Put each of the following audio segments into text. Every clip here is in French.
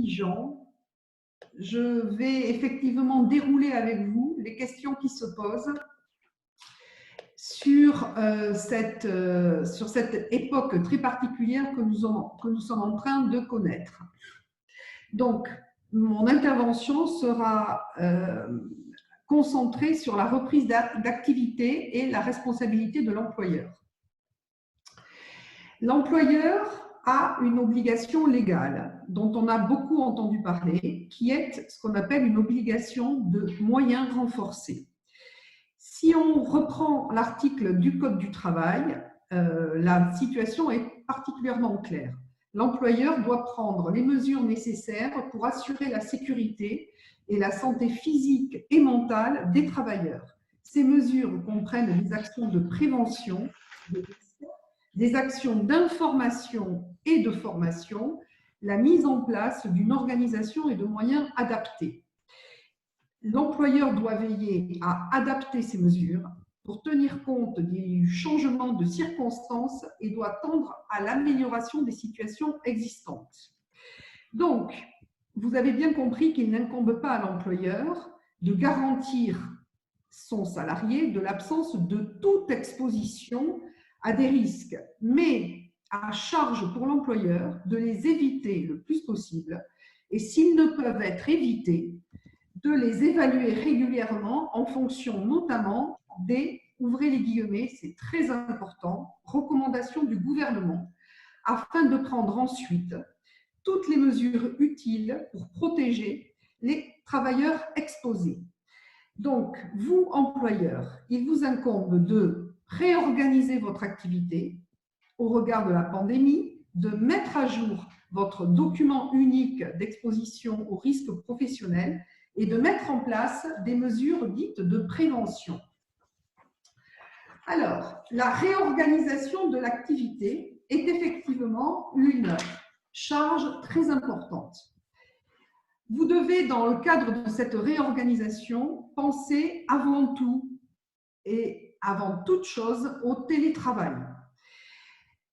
intelligent, je vais effectivement dérouler avec vous les questions qui se posent sur cette époque très particulière que nous sommes en train de connaître. Donc, mon intervention sera concentrée sur la reprise d'activité et la responsabilité de l'employeur. L'employeur a une obligation légale dont on a beaucoup entendu parler, qui est ce qu'on appelle une obligation de moyens renforcés. Si on reprend l'article du Code du travail, la situation est particulièrement claire. L'employeur doit prendre les mesures nécessaires pour assurer la sécurité et la santé physique et mentale des travailleurs. Ces mesures comprennent des actions de prévention, des actions d'information et de formation, la mise en place d'une organisation et de moyens adaptés. L'employeur doit veiller à adapter ces mesures pour tenir compte du changement de circonstances et doit tendre à l'amélioration des situations existantes. Donc, vous avez bien compris qu'il n'incombe pas à l'employeur de garantir son salarié de l'absence de toute exposition à des risques, mais à charge pour l'employeur de les éviter le plus possible et s'ils ne peuvent être évités, de les évaluer régulièrement en fonction notamment des, ouvrez les guillemets, c'est très important, recommandations du gouvernement afin de prendre ensuite toutes les mesures utiles pour protéger les travailleurs exposés. Donc, vous, employeurs, il vous incombe de réorganiser votre activité au regard de la pandémie, de mettre à jour votre document unique d'exposition aux risques professionnels et de mettre en place des mesures dites de prévention. Alors, la réorganisation de l'activité est effectivement une charge très importante. Vous devez, dans le cadre de cette réorganisation, penser avant tout et avant toute chose au télétravail.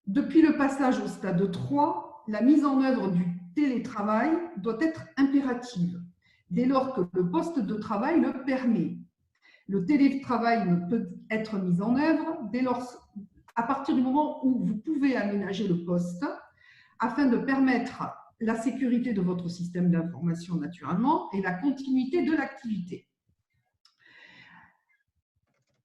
Depuis le passage au stade 3, la mise en œuvre du télétravail doit être impérative, dès lors que le poste de travail le permet. Le télétravail ne peut être mis en œuvre dès lors, à partir du moment où vous pouvez aménager le poste afin de permettre la sécurité de votre système d'information naturellement et la continuité de l'activité.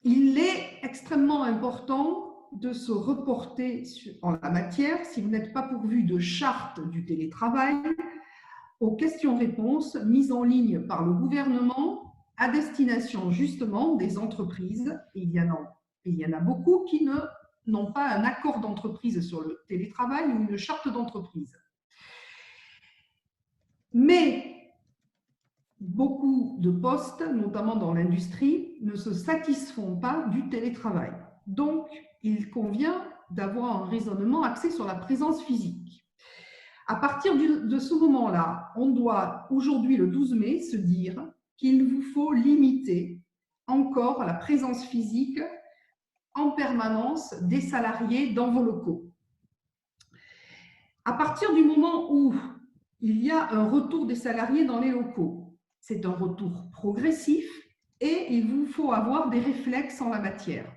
Il est extrêmement important de se reporter en la matière, si vous n'êtes pas pourvu de charte du télétravail, aux questions-réponses mises en ligne par le gouvernement à destination justement des entreprises. Il y en a beaucoup qui n'ont pas un accord d'entreprise sur le télétravail ou une charte d'entreprise. Mais beaucoup de postes, notamment dans l'industrie, ne se satisfont pas du télétravail. Donc, il convient d'avoir un raisonnement axé sur la présence physique. À partir de ce moment-là, on doit, aujourd'hui le 12 mai, se dire qu'il vous faut limiter encore la présence physique en permanence des salariés dans vos locaux. À partir du moment où il y a un retour des salariés dans les locaux, c'est un retour progressif et il vous faut avoir des réflexes en la matière.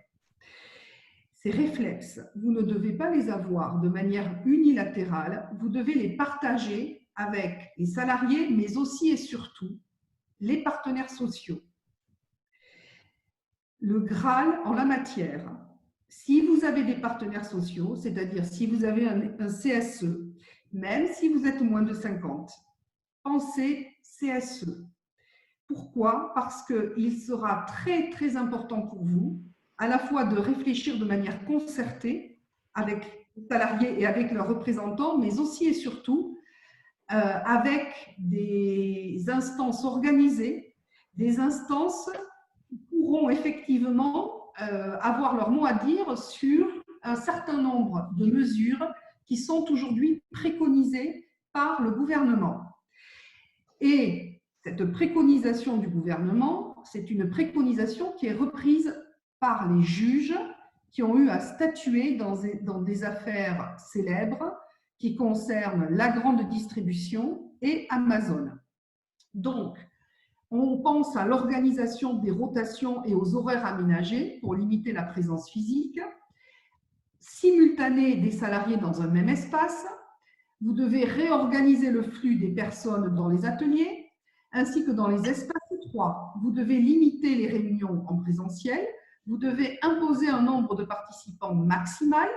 Ces réflexes, vous ne devez pas les avoir de manière unilatérale, vous devez les partager avec les salariés, mais aussi et surtout les partenaires sociaux. Le Graal en la matière, si vous avez des partenaires sociaux, c'est-à-dire si vous avez un CSE, même si vous êtes moins de 50, pensez CSE. Pourquoi? Parce qu'il sera très, très important pour vous à la fois de réfléchir de manière concertée avec les salariés et avec leurs représentants, mais aussi et surtout avec des instances organisées, des instances qui pourront effectivement avoir leur mot à dire sur un certain nombre de mesures qui sont aujourd'hui préconisées par le gouvernement. Et cette préconisation du gouvernement, c'est une préconisation qui est reprise par les juges qui ont eu à statuer dans des affaires célèbres qui concerne la grande distribution et Amazon. Donc, on pense à l'organisation des rotations et aux horaires aménagés pour limiter la présence physique, simultanée des salariés dans un même espace. Vous devez réorganiser le flux des personnes dans les ateliers, ainsi que dans les espaces étroits. Vous devez limiter les réunions en présentiel. Vous devez imposer un nombre de participants maximal.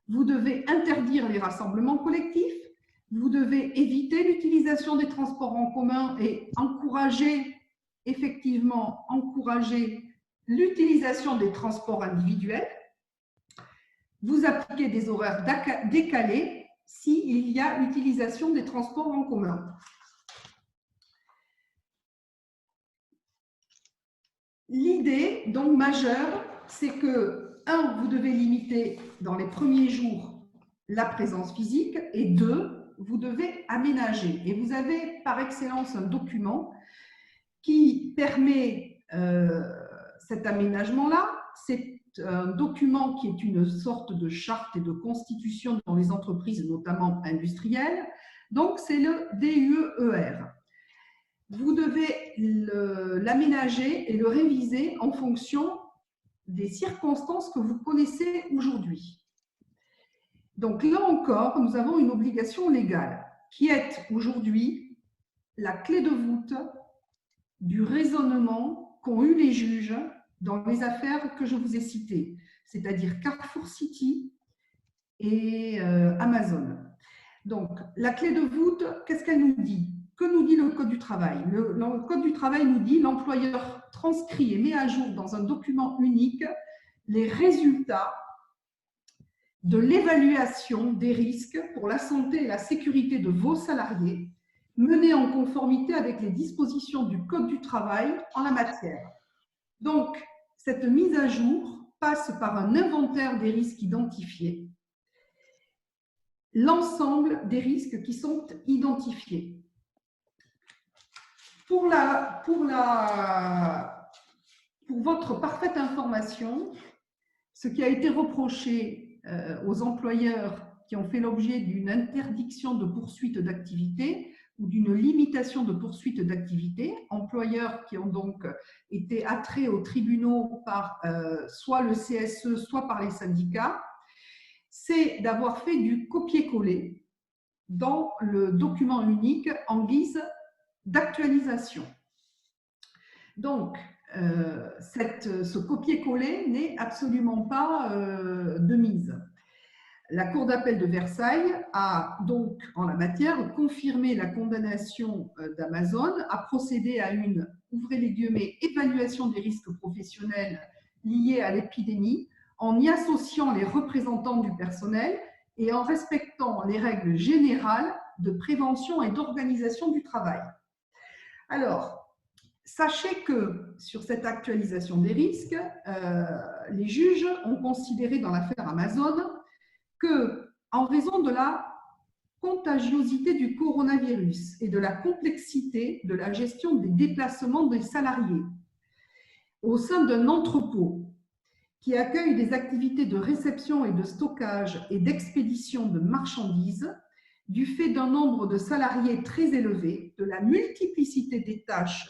Vous devez interdire les rassemblements collectifs. Vous devez éviter l'utilisation des transports en commun et effectivement encourager l'utilisation des transports individuels. Vous appliquez des horaires décalés s'il y a utilisation des transports en commun. L'idée donc majeure, c'est que, 1, vous devez limiter dans les premiers jours la présence physique et 2, vous devez aménager. Et vous avez par excellence un document qui permet cet aménagement-là. C'est un document qui est une sorte de charte et de constitution dans les entreprises, notamment industrielles. Donc, c'est le DUER. Vous devez l'aménager et le réviser en fonction des circonstances que vous connaissez aujourd'hui. Donc là encore, nous avons une obligation légale qui est aujourd'hui la clé de voûte du raisonnement qu'ont eu les juges dans les affaires que je vous ai citées, c'est-à-dire Carrefour City et Amazon. Donc, la clé de voûte, qu'est-ce qu'elle nous dit? Que nous dit le Code du travail? Le Code du travail nous dit l'employeur transcrit et met à jour dans un document unique les résultats de l'évaluation des risques pour la santé et la sécurité de vos salariés, menée en conformité avec les dispositions du Code du travail en la matière. Donc, cette mise à jour passe par un inventaire des risques identifiés, l'ensemble des risques qui sont identifiés. Pour votre parfaite information, ce qui a été reproché aux employeurs qui ont fait l'objet d'une interdiction de poursuite d'activité ou d'une limitation de poursuite d'activité, employeurs qui ont donc été attraits aux tribunaux par soit le CSE, soit par les syndicats, c'est d'avoir fait du copier-coller dans le document unique en guise d'actualisation. Donc, ce copier-coller n'est absolument pas de mise. La Cour d'appel de Versailles a donc, en la matière, confirmé la condamnation d'Amazon, a procédé à une, ouvrez les guillemets, évaluation des risques professionnels liés à l'épidémie, en y associant les représentants du personnel et en respectant les règles générales de prévention et d'organisation du travail. Alors, sachez que sur cette actualisation des risques, les juges ont considéré dans l'affaire Amazon que, en raison de la contagiosité du coronavirus et de la complexité de la gestion des déplacements des salariés au sein d'un entrepôt qui accueille des activités de réception et de stockage et d'expédition de marchandises, du fait d'un nombre de salariés très élevé, de la multiplicité des tâches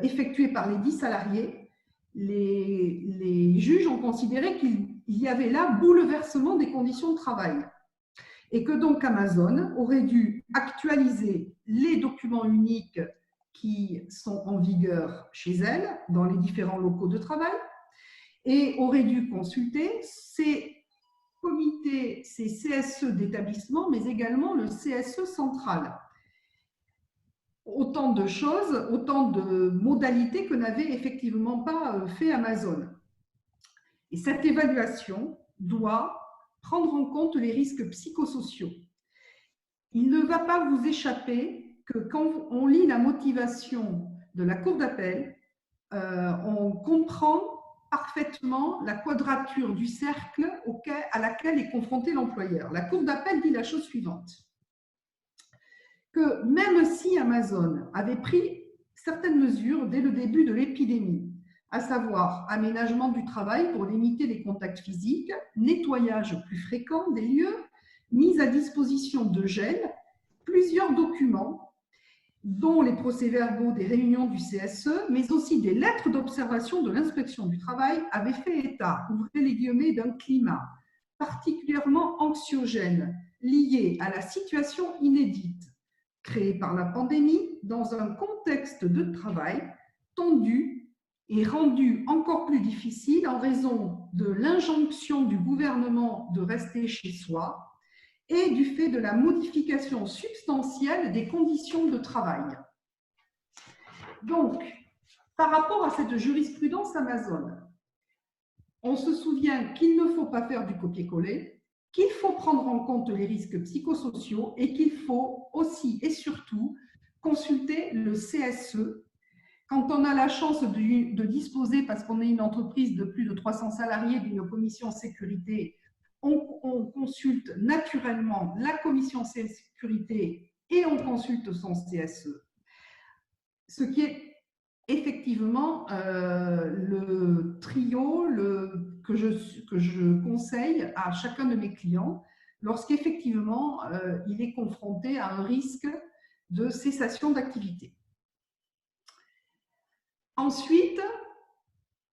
effectuées par les 10 salariés, les juges ont considéré qu'il y avait là bouleversement des conditions de travail et que donc Amazon aurait dû actualiser les documents uniques qui sont en vigueur chez elle, dans les différents locaux de travail, et aurait dû consulter ces comités, ces CSE d'établissement, mais également le CSE central. Autant de choses, autant de modalités que n'avait effectivement pas fait Amazon. Et cette évaluation doit prendre en compte les risques psychosociaux. Il ne va pas vous échapper que quand on lit la motivation de la Cour d'appel, on comprend parfaitement la quadrature du cercle à laquelle est confronté l'employeur. La Cour d'appel dit la chose suivante, que même si Amazon avait pris certaines mesures dès le début de l'épidémie, à savoir aménagement du travail pour limiter les contacts physiques, nettoyage plus fréquent des lieux, mis à disposition de GEL plusieurs documents, dont les procès-verbaux des réunions du CSE, mais aussi des lettres d'observation de l'inspection du travail, avaient fait état, ouvrez les guillemets, d'un climat particulièrement anxiogène lié à la situation inédite créée par la pandémie dans un contexte de travail tendu et rendu encore plus difficile en raison de l'injonction du gouvernement de rester chez soi et du fait de la modification substantielle des conditions de travail. Donc, par rapport à cette jurisprudence Amazon, on se souvient qu'il ne faut pas faire du copier-coller, qu'il faut prendre en compte les risques psychosociaux et qu'il faut aussi et surtout consulter le CSE. Quand on a la chance de disposer, parce qu'on est une entreprise de plus de 300 salariés, d'une commission sécurité, on consulte naturellement la commission sécurité et on consulte son CSE. Ce qui est effectivement le trio que je conseille à chacun de mes clients lorsqu'effectivement il est confronté à un risque de cessation d'activité. Ensuite,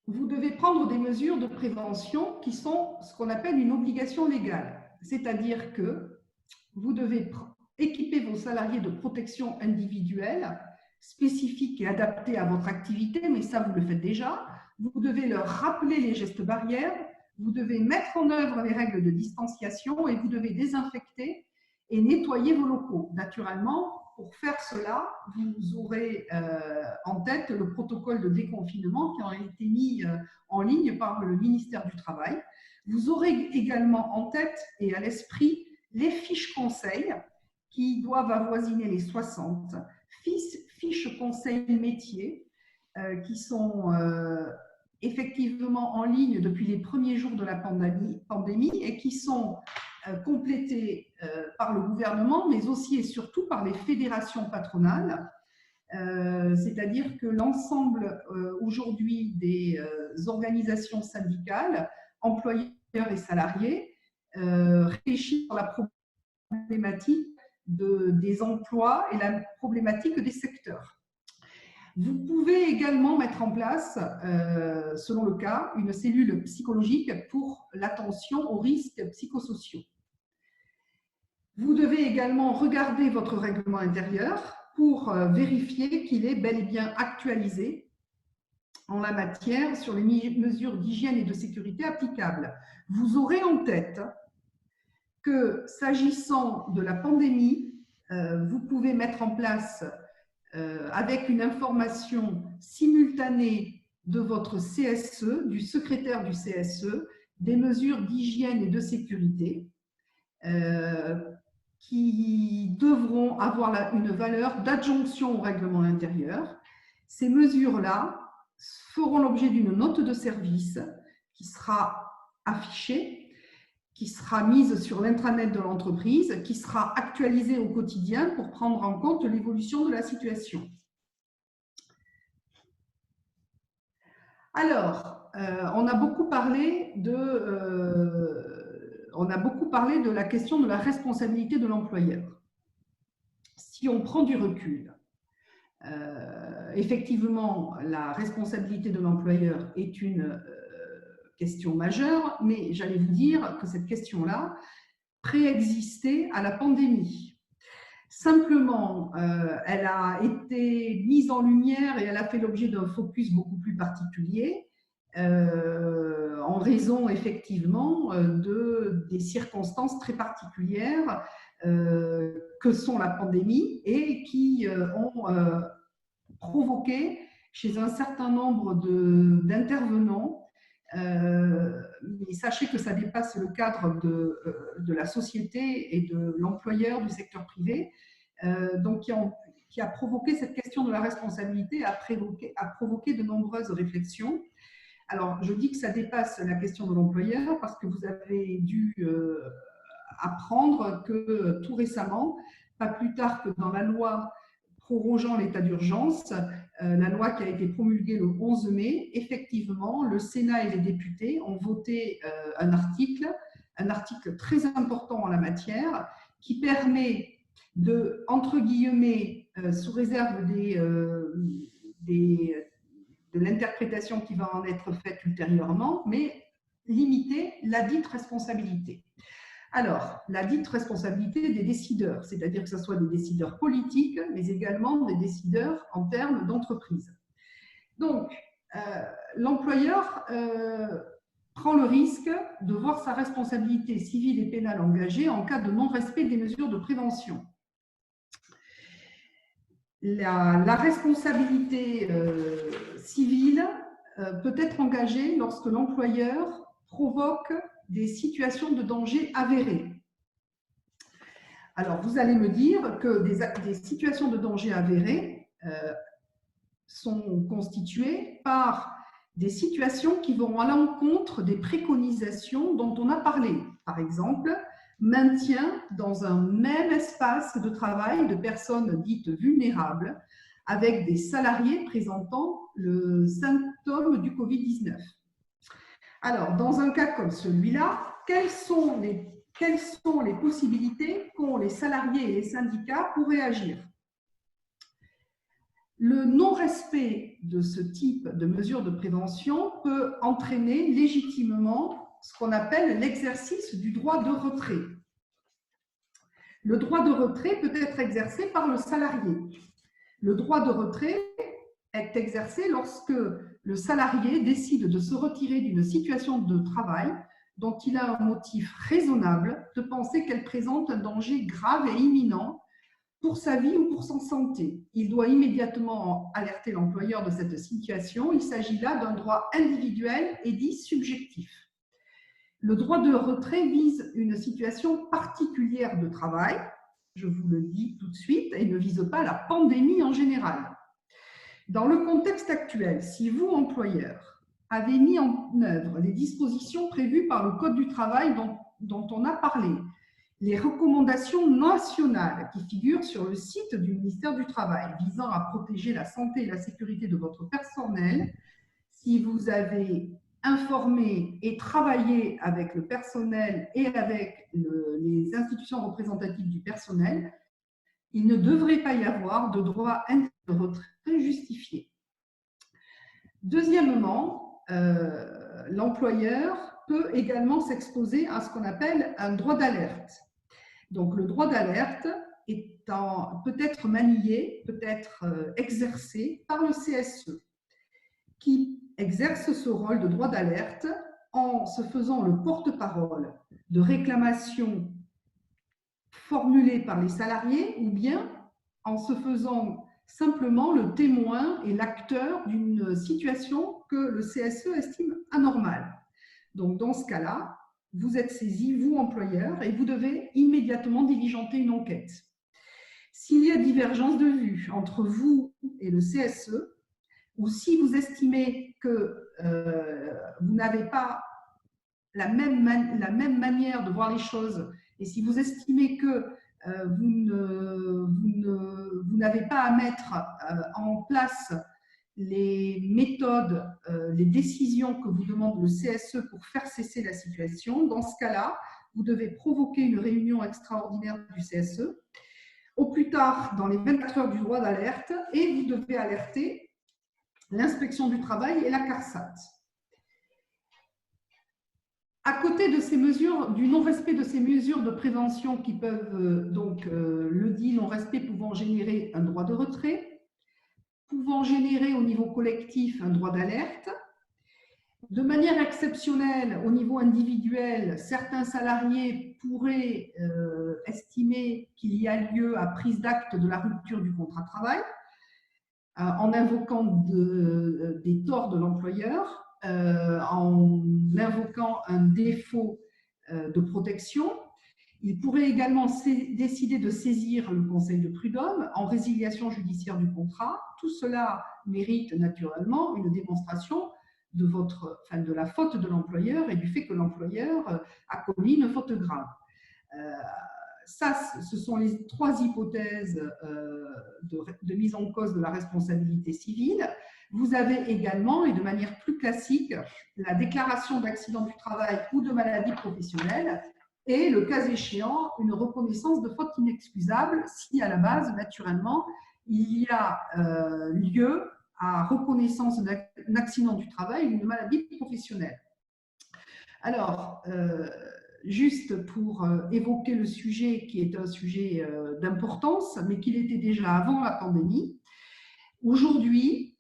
vous devez prendre des mesures de prévention qui sont ce qu'on appelle une obligation légale. C'est-à-dire que vous devez équiper vos salariés de protection individuelle spécifique et adaptée à votre activité, mais ça, vous le faites déjà. Vous devez leur rappeler les gestes barrières, vous devez mettre en œuvre les règles de distanciation et vous devez désinfecter et nettoyer vos locaux. Naturellement, pour faire cela, vous aurez en tête le protocole de déconfinement qui a été mis en ligne par le ministère du Travail. Vous aurez également en tête et à l'esprit les fiches conseils qui doivent avoisiner les 60, fiches conseils métiers qui sont effectivement en ligne depuis les premiers jours de la pandémie et qui sont complétées par le gouvernement, mais aussi et surtout par les fédérations patronales. C'est-à-dire que l'ensemble aujourd'hui des organisations syndicales, employeurs et salariés, réfléchissent sur la problématique des emplois et la problématique des secteurs. Vous pouvez également mettre en place, selon le cas, une cellule psychologique pour l'attention aux risques psychosociaux. Vous devez également regarder votre règlement intérieur pour vérifier qu'il est bel et bien actualisé en la matière sur les mesures d'hygiène et de sécurité applicables. Vous aurez en tête que s'agissant de la pandémie, vous pouvez mettre en place avec une information simultanée de votre CSE, du secrétaire du CSE, des mesures d'hygiène et de sécurité qui devront avoir une valeur d'adjonction au règlement intérieur. Ces mesures-là feront l'objet d'une note de service qui sera affichée, qui sera mise sur l'intranet de l'entreprise, qui sera actualisée au quotidien pour prendre en compte l'évolution de la situation. Alors, on a beaucoup parlé de la question de la responsabilité de l'employeur. Si on prend du recul, effectivement, la responsabilité de l'employeur est une question majeure, mais j'allais vous dire que cette question-là préexistait à la pandémie. Simplement, elle a été mise en lumière et elle a fait l'objet d'un focus beaucoup plus particulier en raison effectivement des circonstances très particulières que sont la pandémie et qui ont provoqué chez un certain nombre d'intervenants, mais sachez que ça dépasse le cadre de la société et de l'employeur du secteur privé, donc qui a provoqué cette question de la responsabilité, a provoqué de nombreuses réflexions. Alors, je dis que ça dépasse la question de l'employeur parce que vous avez dû apprendre que tout récemment, pas plus tard que dans la loi prorogeant l'état d'urgence, la loi qui a été promulguée le 11 mai, effectivement, le Sénat et les députés ont voté un article un article très important en la matière qui permet de, entre guillemets, sous réserve de l'interprétation qui va en être faite ultérieurement, mais limiter la dite responsabilité. Alors, la dite responsabilité des décideurs, c'est-à-dire que ce soit des décideurs politiques, mais également des décideurs en termes d'entreprise. Donc, l'employeur prend le risque de voir sa responsabilité civile et pénale engagée en cas de non-respect des mesures de prévention. La responsabilité civile peut être engagée lorsque l'employeur provoque des situations de danger avérées. Alors, vous allez me dire que des situations de danger avérées sont constituées par des situations qui vont à l'encontre des préconisations dont on a parlé. Par exemple, maintien dans un même espace de travail de personnes dites vulnérables avec des salariés présentant le symptôme du Covid-19. Alors, dans un cas comme celui-là, quelles sont les possibilités qu'ont les salariés et les syndicats pour réagir? Le non-respect de ce type de mesures de prévention peut entraîner légitimement ce qu'on appelle l'exercice du droit de retrait. Le droit de retrait peut être exercé par le salarié. Le droit de retrait est exercé lorsque le salarié décide de se retirer d'une situation de travail dont il a un motif raisonnable de penser qu'elle présente un danger grave et imminent pour sa vie ou pour sa santé. Il doit immédiatement alerter l'employeur de cette situation. Il s'agit là d'un droit individuel et dit subjectif. Le droit de retrait vise une situation particulière de travail, je vous le dis tout de suite, et ne vise pas la pandémie en général. Dans le contexte actuel, si vous, employeur, avez mis en œuvre les dispositions prévues par le Code du travail dont on a parlé, les recommandations nationales qui figurent sur le site du ministère du Travail visant à protéger la santé et la sécurité de votre personnel, si vous avez informé et travaillé avec le personnel et avec les institutions représentatives du personnel, il ne devrait pas y avoir de droit de retrait justifié. Deuxièmement, l'employeur peut également s'exposer à ce qu'on appelle un droit d'alerte. Donc, le droit d'alerte peut être manié, peut être exercé par le CSE, qui exerce ce rôle de droit d'alerte en se faisant le porte-parole de réclamations formulées par les salariés ou bien en se faisant simplement le témoin et l'acteur d'une situation que le CSE estime anormale. Donc, dans ce cas-là, vous êtes saisi, vous, employeur, et vous devez immédiatement diligenter une enquête. S'il y a divergence de vue entre vous et le CSE, ou si vous estimez que vous n'avez pas la même manière de voir les choses, et si vous estimez que vous n'avez pas à mettre en place les méthodes, les décisions que vous demande le CSE pour faire cesser la situation, dans ce cas-là, vous devez provoquer une réunion extraordinaire du CSE, au plus tard dans les 24 heures du droit d'alerte, et vous devez alerter l'inspection du travail et la CARSAT. À côté de ces mesures, du non-respect de ces mesures de prévention qui peuvent, le dit non-respect pouvant générer un droit de retrait, pouvant générer au niveau collectif un droit d'alerte. De manière exceptionnelle, au niveau individuel, certains salariés pourraient estimer qu'il y a lieu à prise d'acte de la rupture du contrat de travail en invoquant des torts de l'employeur, en invoquant un défaut de protection. Il pourrait également décider de saisir le Conseil de prud'homme en résiliation judiciaire du contrat. Tout cela mérite naturellement une démonstration de la faute de l'employeur et du fait que l'employeur a commis une faute grave. Ça, ce sont les trois hypothèses de mise en cause de la responsabilité civile. Vous avez également, et de manière plus classique, la déclaration d'accident du travail ou de maladie professionnelle et, le cas échéant, une reconnaissance de faute inexcusable si, à la base, naturellement, il y a lieu à reconnaissance d'un accident du travail ou d'une maladie professionnelle. Alors, juste pour évoquer le sujet qui est un sujet d'importance, mais qu'il était déjà avant la pandémie, aujourd'hui,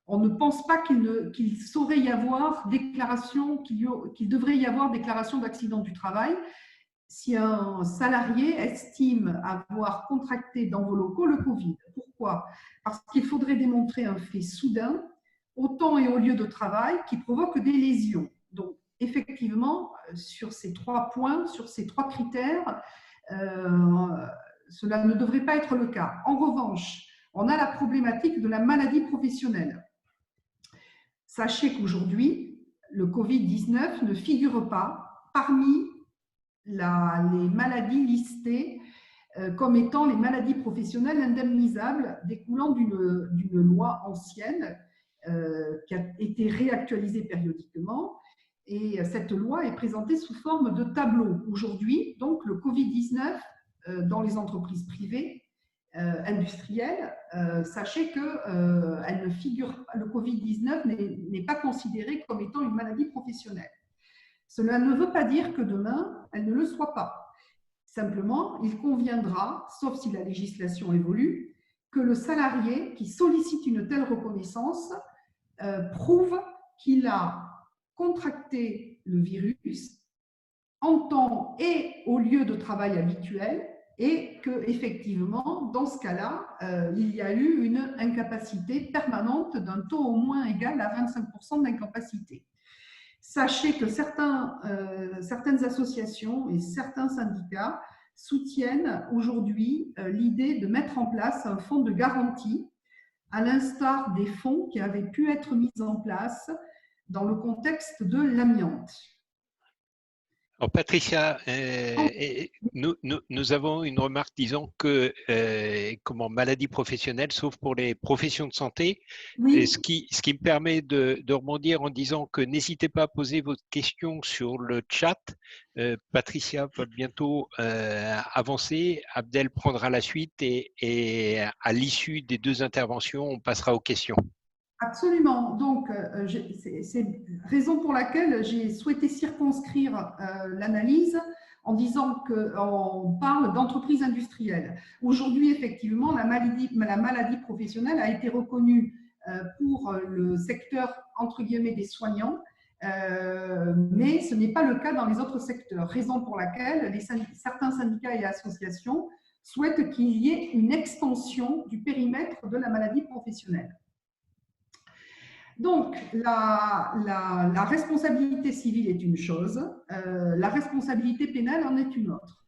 on ne pense pas qu'il saurait y avoir déclaration, qu'il devrait y avoir déclaration d'accident du travail si un salarié estime avoir contracté dans vos locaux le Covid. Pourquoi? Parce qu'il faudrait démontrer un fait soudain au temps et au lieu de travail qui provoque des lésions. Donc, effectivement, sur ces 3 points, sur ces 3 critères, cela ne devrait pas être le cas. En revanche, on a la problématique de la maladie professionnelle. Sachez qu'aujourd'hui, le Covid-19 ne figure pas parmi les maladies listées comme étant les maladies professionnelles indemnisables découlant d'une loi ancienne qui a été réactualisée périodiquement. Et cette loi est présentée sous forme de tableau. Aujourd'hui, donc, le Covid-19 dans les entreprises privées industrielles, sachez que le Covid-19 n'est pas considéré comme étant une maladie professionnelle. Cela ne veut pas dire que demain, elle ne le soit pas. Simplement, il conviendra, sauf si la législation évolue, que le salarié qui sollicite une telle reconnaissance prouve qu'il a contracté le virus en temps et au lieu de travail habituel et qu'effectivement, dans ce cas-là, il y a eu une incapacité permanente d'un taux au moins égal à 25% d'incapacité. Sachez que certaines associations et certains syndicats soutiennent aujourd'hui l'idée de mettre en place un fonds de garantie, à l'instar des fonds qui avaient pu être mis en place dans le contexte de l'amiante. Alors, Patricia, nous avons une remarque disant que comme maladie professionnelle, sauf pour les professions de santé, oui. ce qui me permet de rebondir en disant que n'hésitez pas à poser vos questions sur le chat. Patricia va bientôt avancer, Abdel prendra la suite et à l'issue des 2 interventions, on passera aux questions. Absolument. Donc, c'est raison pour laquelle j'ai souhaité circonscrire l'analyse en disant qu'on parle d'entreprise industrielle. Aujourd'hui, effectivement, la maladie professionnelle a été reconnue pour le secteur, entre guillemets, des soignants, mais ce n'est pas le cas dans les autres secteurs. Raison pour laquelle certains syndicats et associations souhaitent qu'il y ait une extension du périmètre de la maladie professionnelle. Donc, la responsabilité civile est une chose, la responsabilité pénale en est une autre.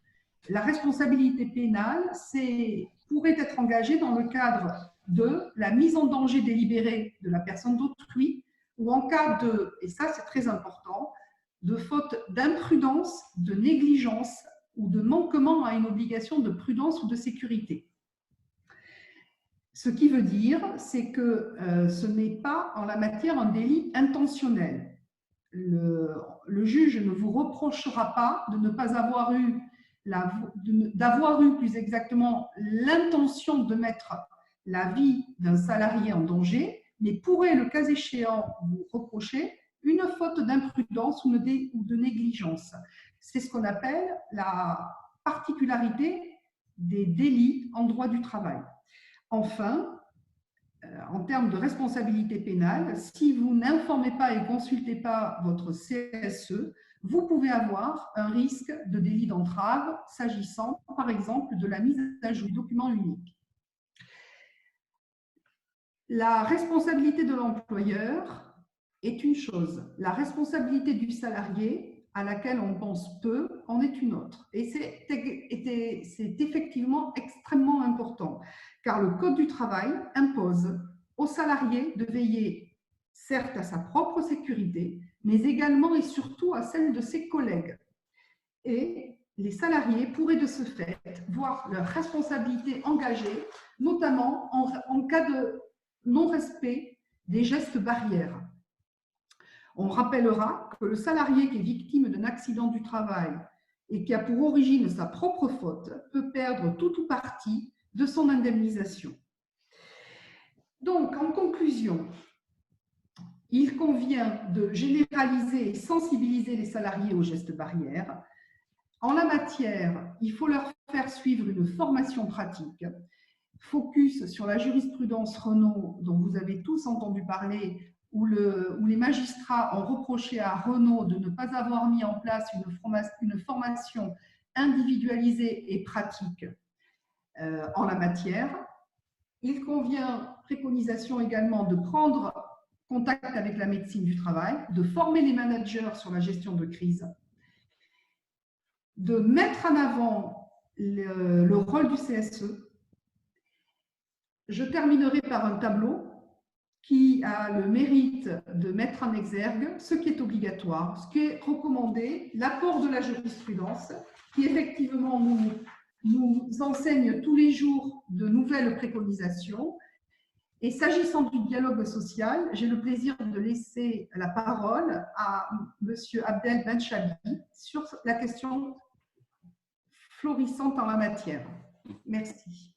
La responsabilité pénale pourrait être engagée dans le cadre de la mise en danger délibérée de la personne d'autrui ou en cas de, et ça c'est très important, de faute d'imprudence, de négligence ou de manquement à une obligation de prudence ou de sécurité. Ce qui veut dire, c'est que ce n'est pas en la matière un délit intentionnel. Le juge ne vous reprochera pas de ne pas avoir eu, d'avoir eu plus exactement l'intention de mettre la vie d'un salarié en danger, mais pourrait, le cas échéant, vous reprocher une faute d'imprudence ou de négligence. C'est ce qu'on appelle la particularité des délits en droit du travail. Enfin, en termes de responsabilité pénale, si vous n'informez pas et consultez pas votre CSE, vous pouvez avoir un risque de délit d'entrave s'agissant, par exemple, de la mise à jour du document unique. La responsabilité de l'employeur est une chose. La responsabilité du salarié, à laquelle on pense peu, en est une autre. Et c'est effectivement extrêmement important, car le Code du travail impose au salarié de veiller certes à sa propre sécurité, mais également et surtout à celle de ses collègues. Et les salariés pourraient de ce fait voir leur responsabilité engagée, notamment en cas de non-respect des gestes barrières. On rappellera que le salarié qui est victime d'un accident du travail et qui a pour origine sa propre faute peut perdre tout ou partie de son indemnisation. Donc, en conclusion, il convient de généraliser et sensibiliser les salariés aux gestes barrières. En la matière, il faut leur faire suivre une formation pratique, focus sur la jurisprudence Renault, dont vous avez tous entendu parler, où les magistrats ont reproché à Renault de ne pas avoir mis en place une formation individualisée et pratique en la matière. Il convient, préconisation également, de prendre contact avec la médecine du travail, de former les managers sur la gestion de crise, de mettre en avant le rôle du CSE. Je terminerai par un tableau qui a le mérite de mettre en exergue ce qui est obligatoire, ce qui est recommandé, l'apport de la jurisprudence, qui effectivement nous enseigne tous les jours de nouvelles préconisations. Et s'agissant du dialogue social, j'ai le plaisir de laisser la parole à M. Abdel Benchabi sur la question florissante en la matière. Merci.